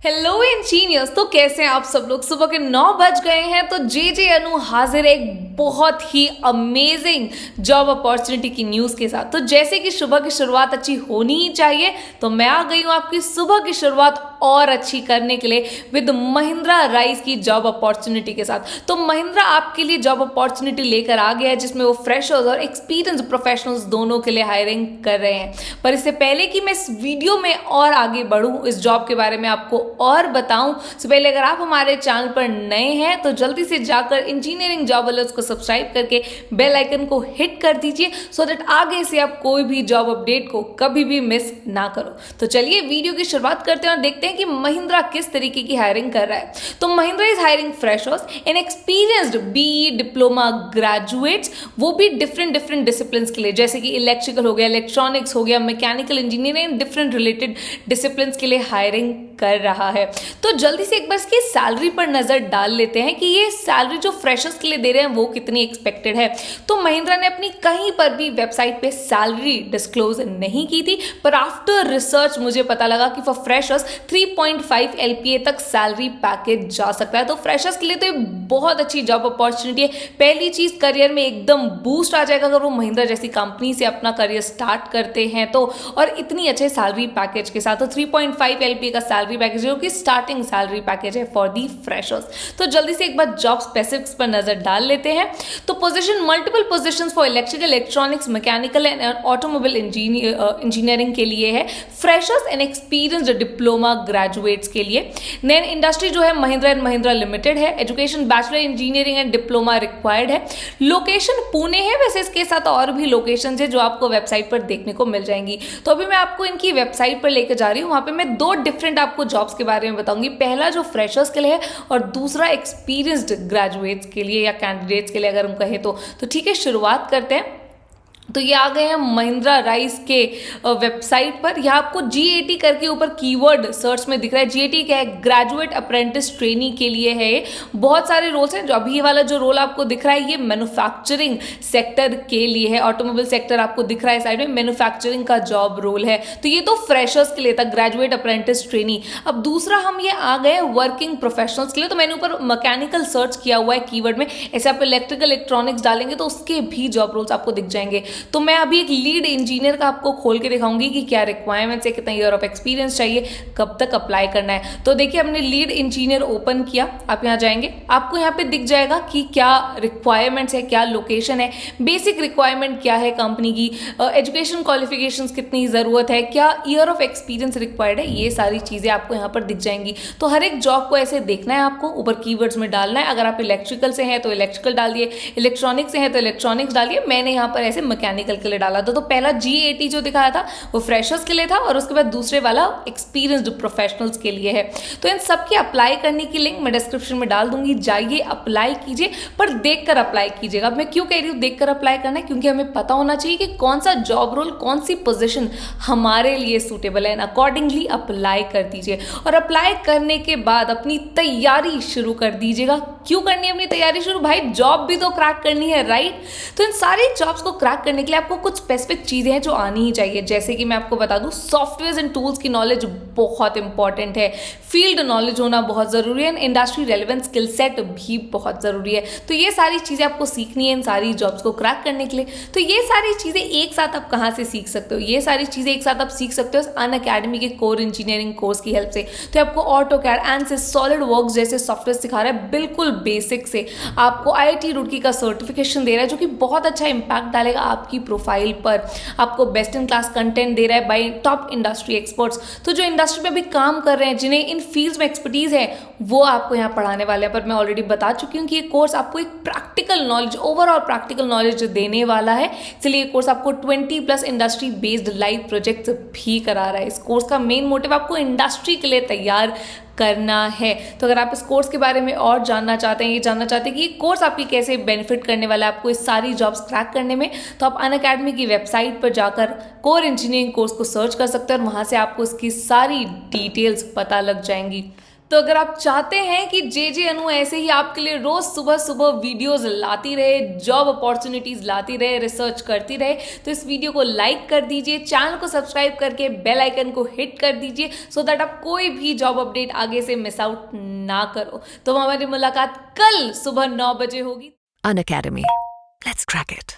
Hello engineers. तो कैसे हैं आप सब लोग। सुबह के 9 बज गए हैं तो जे अनु हाजिर है एक बहुत ही अमेजिंग जॉब अपॉर्चुनिटी की न्यूज़ के साथ। तो जैसे कि सुबह की शुरुआत अच्छी होनी ही चाहिए, तो मैं आ गई हूँ आपकी सुबह की शुरुआत और अच्छी करने के लिए विद महिंद्रा राइस की जॉब अपॉर्चुनिटी के साथ। तो महिंद्रा आपके लिए जॉब अपॉर्चुनिटी लेकर आ गया है जिसमें वो फ्रेशर्स और एक्सपीरियंस प्रोफेशनल्स दोनों के लिए हायरिंग कर रहे हैं। पर इससे पहले कि मैं इस वीडियो में और आगे बढ़ूँ, इस जॉब के बारे में आपको और बताऊं, से पहले अगर आप हमारे चैनल पर नए हैं तो जल्दी से जाकर इंजीनियरिंग जॉब अलर्ट्स को सब्सक्राइब करके बेल आइकन को हिट कर दीजिए सो दैट आगे से आप कोई भी जॉब अपडेट को कभी भी मिस ना करो। तो चलिए वीडियो की शुरुआत करते हैं और देखते हैं कि महिंद्रा किस तरीके की हायरिंग कर रहा है। तो Mahindra is hiring freshers in experienced BE diploma graduates, वो भी डिफरेंट डिसिप्लिन के लिए, जैसे कि इलेक्ट्रिकल हो गया, इलेक्ट्रॉनिक्स हो गया, mechanical engineering, different related discipline के लिए हायरिंग कर रहा है। तो जल्दी से एक बार इसकी सैलरी पर नजर डाल लेते हैं कि ये सैलरी जो फ्रेशर्स के लिए दे रहे हैं वो कितनी एक्सपेक्टेड है। तो महिंद्रा ने अपनी कहीं पर भी वेबसाइट पे सैलरी डिस्क्लोज नहीं की थी, पर आफ्टर रिसर्च मुझे पता लगा कि फॉर फ्रेशर्स 3.5 LPA तक सैलरी पैकेज जा सकता है। तो फ्रेशर्स के लिए तो बहुत अच्छी जॉब अपॉर्चुनिटी है। पहली चीज, करियर में एकदम बूस्ट आ जाएगा अगर वो महिंद्रा जैसी कंपनी से अपना करियर स्टार्ट करते हैं तो, और इतनी अच्छे सैलरी पैकेज के साथ। तो 3.5 LPA का सैलरी पैकेज जो कि स्टार्टिंग सैलरी पैकेज है फॉर दी फ्रेशर्स। तो जल्दी से एक बार जॉब स्पेसिफिक्स पर नजर डाल लेते हैं। तो position, multiple positions for electrical, electronics, mechanical and automobile engineering के लिए है, freshers and experienced diploma graduates के लिए। देन इंडस्ट्री जो है महिंद्रा एंड महिंद्रा लिमिटेड है। Education bachelor engineering and diploma required है। लोकेशन पुणे है, वैसे इसके साथ और भी लोकेशन है जो आपको वेबसाइट पर देखने को मिल जाएंगी। तो अभी मैं आपको इनकी वेबसाइट पर लेकर जा रही हूँ, वहां पे मैं दो डिफरेंट आपको जॉब्स के बारे में बताऊंगी। पहला जो फ्रेशर्स के लिए है और दूसरा एक्सपीरियंस्ड ग्रेजुएट्स के लिए या कैंडिडेट्स के लिए अगर हम कहें तो ठीक है, शुरुआत करते हैं। तो ये आ गए हैं महिंद्रा राइस के वेबसाइट पर। यहाँ आपको GAT करके ऊपर कीवर्ड सर्च में दिख रहा है। GAT क्या है? ग्रेजुएट अप्रेंटिस ट्रेनी के लिए है। ये बहुत सारे रोल्स हैं। जो अभी वाला जो रोल आपको दिख रहा है ये मैन्युफैक्चरिंग सेक्टर के लिए है। ऑटोमोबाइल सेक्टर आपको दिख रहा है साइड में, मैन्युफैक्चरिंग का जॉब रोल है। तो ये तो फ्रेशर्स के लिए था, ग्रेजुएट अप्रेंटिस ट्रेनी। अब दूसरा हम ये आ गए वर्किंग प्रोफेशनल्स के लिए। तो मैंने ऊपर मैकेनिकल सर्च किया हुआ है कीवर्ड में। ऐसे आप इलेक्ट्रिकल, इलेक्ट्रॉनिक्स डालेंगे तो उसके भी जॉब रोल्स आपको दिख जाएंगे। तो मैं अभी एक लीड इंजीनियर का आपको खोल के दिखाऊंगी कि क्या रिक्वायरमेंट्स है, कितना ईयर ऑफ एक्सपीरियंस चाहिए, कब तक अप्लाई करना है। तो देखिए, हमने लीड इंजीनियर ओपन किया। आप यहाँ जाएंगे, आपको यहाँ पे दिख जाएगा कि क्या रिक्वायरमेंट्स है, क्या लोकेशन है, बेसिक रिक्वायरमेंट क्या है कंपनी की, एजुकेशन क्वालिफिकेशंस कितनी ज़रूरत है, क्या ईयर ऑफ एक्सपीरियंस रिक्वायर्ड है, ये सारी चीज़ें आपको यहाँ पर दिख जाएंगी। तो हर एक जॉब को ऐसे देखना है, आपको ऊपर कीवर्ड्स में डालना है। अगर आप इलेक्ट्रिकल से हैं तो इलेक्ट्रिकल डाल दिए, इलेक्ट्रॉनिक्स से हैं तो इलेक्ट्रॉनिक्स डालिए। मैंने यहाँ पर ऐसे मैकेनिकल के लिए डाला था। तो पहला GAT जो दिखाया था वो फ्रेशर्स के लिए था और उसके बाद दूसरे वाला एक्सपीरियंस्ड प्रोफेशनल्स के लिए है। तो इन सब की अप्लाई करने की लिंक मैं डिस्क्रिप्शन में डाल दूंगी, जाइए अप्लाई कीजिए, पर देखकर अप्लाई कीजिएगा। मैं क्यों कह रही हूँ देखकर अप्लाई करना है? क्योंकि हमें पता होना चाहिए कि कौन सा जॉब रोल, कौन सी पोजीशन हमारे लिए सूटेबल है, अकॉर्डिंगली अप्लाई कर दीजिए। और अप्लाई करने के बाद अपनी तैयारी शुरू कर दीजिएगा। क्यों करनी है अपनी तैयारी शुरू? भाई जॉब भी तो क्रैक करनी है, राइट? तो इन सारी जॉब्स को क्रैक करने के लिए आपको कुछ स्पेसिफिक चीजें हैं जो आनी ही चाहिए। जैसे कि मैं आपको बता दूं, सॉफ्टवेयर एंड टूल्स की नॉलेज बहुत इंपॉर्टेंट है, फील्ड नॉलेज होना बहुत जरूरी है, इंडस्ट्री रेलेवेंट स्किल सेट भी बहुत जरूरी है। तो ये सारी चीजें आपको सीखनी है इन सारी जॉब्स को क्रैक करने के लिए। तो ये सारी चीजें एक साथ आप कहाँ से सीख सकते हो? ये सारी चीजें एक साथ आप सीख सकते हो अनअकैडमी के कोर इंजीनियरिंग कोर्स की हेल्प से। तो आपको ऑटोकैड, एनसिस, सॉलिड वर्क्स जैसे सॉफ्टवेयर सिखा रहा है बिल्कुल बेसिक से। आपको IIT रुड़की का सर्टिफिकेशन दे रहा है जो कि बहुत अच्छा इंपैक्ट डालेगा आपकी प्रोफाइल पर। आपको बेस्ट इन क्लास कंटेंट दे रहा है बाय टॉप इंडस्ट्री एक्सपर्ट्स। तो जो इंडस्ट्री में अभी काम कर रहे हैं, जिन्हें इन फील्ड्स में एक्सपर्टीज है, वो आपको यहाँ पढ़ाने वाले हैं। पर मैं ऑलरेडी बता चुकी हूँ कि ये कोर्स आपको एक practical knowledge, overall practical knowledge देने वाला है। इसलिए ये कोर्स आपको 20+ इंडस्ट्री बेस्ड लाइव प्रोजेक्ट्स भी करा रहा है। इस कोर्स का मेन मोटिव आपको इंडस्ट्री के लिए तैयार करना है। तो अगर आप इस कोर्स के बारे में और जानना चाहते हैं, ये जानना चाहते हैं कि ये कोर्स आपकी कैसे बेनिफिट करने वाला है आपको इस सारी जॉब्स क्रैक करने में, तो आप अनअकैडमी की वेबसाइट पर जाकर कोर इंजीनियरिंग कोर्स को सर्च कर सकते हैं और वहाँ से आपको इसकी सारी डिटेल्स पता लग जाएंगी। तो अगर आप चाहते हैं कि जे अनु ऐसे ही आपके लिए रोज सुबह सुबह वीडियोस लाती रहे, जॉब अपॉर्चुनिटीज लाती रहे, रिसर्च करती रहे, तो इस वीडियो को लाइक कर दीजिए, चैनल को सब्सक्राइब करके बेल आइकन को हिट कर दीजिए सो दैट आप कोई भी जॉब अपडेट आगे से मिस आउट ना करो। तो हमारी मुलाकात कल सुबह 9 बजे होगी। An Academy. Let's crack it.